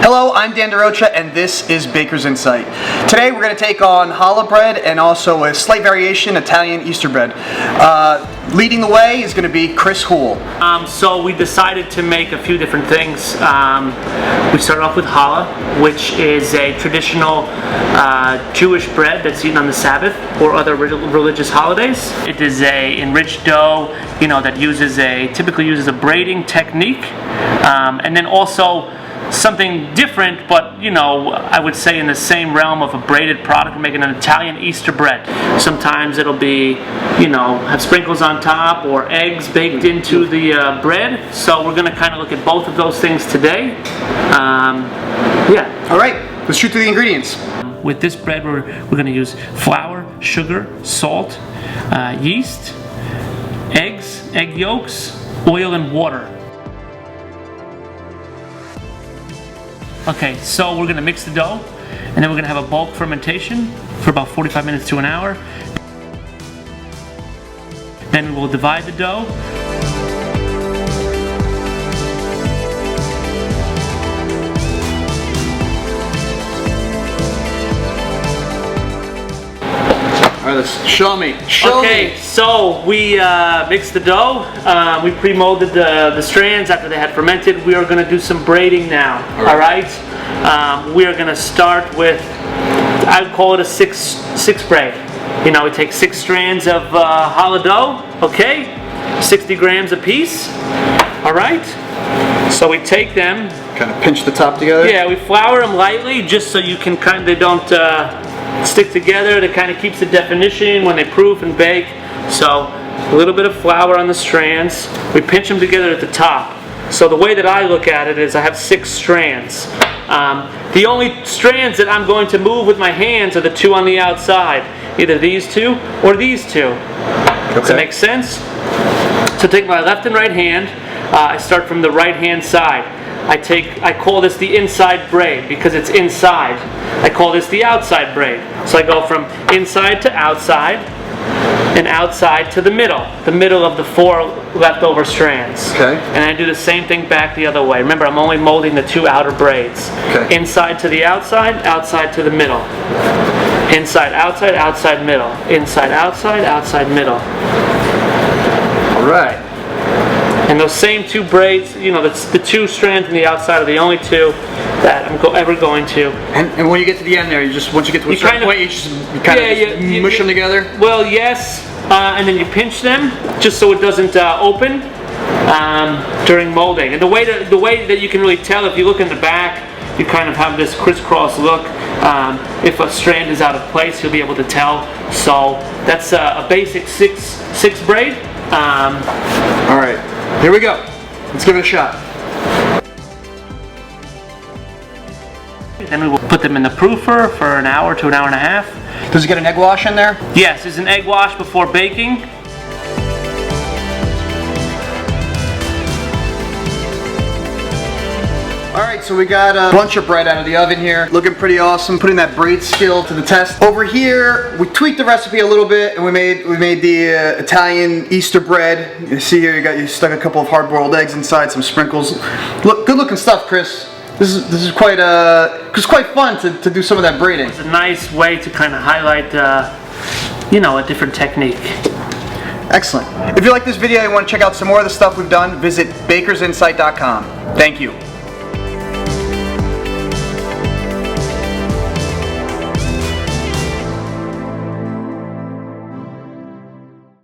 Hello, I'm Dan DeRocha, and this is Baker's Insight. Today we're going to take on challah bread and also a slight variation Italian Easter bread. Leading the way is going to be Chris Houle. So we decided to make a few different things. We started off with challah, which is a traditional Jewish bread that's eaten on the Sabbath or other religious holidays. It is a enriched dough, that typically uses a braiding technique, and then also something different, but I would say in the same realm of a braided product. We're making an Italian Easter bread. Sometimes it'll be, have sprinkles on top or eggs baked into the bread. So we're going to kind of look at both of those things today. Yeah. All right, let's shoot through the ingredients. With this bread, we're going to use flour, sugar, salt, yeast, eggs, egg yolks, oil, and water. Okay, so we're going to mix the dough, and then we're going to have a bulk fermentation for about 45 minutes to an hour. Then we will divide the dough. All right, let's show me. Okay, so we mixed the dough. We pre-molded the strands after they had fermented. We are going to do some braiding now. All right. We are going to start with, I would call it a six braid. We take 6 strands of challah dough. Okay, 60 grams a piece. All right. So we take them. Kind of pinch the top together. Yeah, we flour them lightly just so you can they don't stick together. That kind of keeps the definition when they proof and bake. So a little bit of flour on the strands. We pinch them together at the top. So the way that I look at it is I have 6 strands. The only strands that I'm going to move with my hands are the 2 on the outside. Either these 2 or these 2. Okay. Does that make sense? So take my left and right hand. I start from the right hand side. I call this the inside braid because it's inside. I call this the outside braid. So I go from inside to outside and outside to the middle of the 4 leftover strands. Okay. And I do the same thing back the other way. Remember, I'm only molding the 2 outer braids. Okay. Inside to the outside, outside to the middle. Inside, outside, outside, middle. Inside, outside, outside, middle. All right. And those same 2 braids, the 2 strands on the outside are the only 2 that I'm ever going to. And when you get to the end there, once you get to a certain point, you mush them together? Well, yes. And then you pinch them just so it doesn't open during molding. And the way that you can really tell, if you look in the back, you kind of have this crisscross look. If a strand is out of place, you'll be able to tell. So that's a basic six braid. All right. Here we go. Let's give it a shot. Then we will put them in the proofer for an hour to an hour and a half. Does it get an egg wash in there? Yes, there's an egg wash before baking. Alright, so we got a bunch of bread out of the oven here. Looking pretty awesome. Putting that braid skill to the test. Over here, we tweaked the recipe a little bit and we made the Italian Easter bread. You see here, you stuck a couple of hard-boiled eggs inside, some sprinkles. Look, good looking stuff, Chris. This is quite fun to do some of that braiding. It's a nice way to kind of highlight a different technique. Excellent. If you like this video and want to check out some more of the stuff we've done, visit bakersinsight.com. Thank you.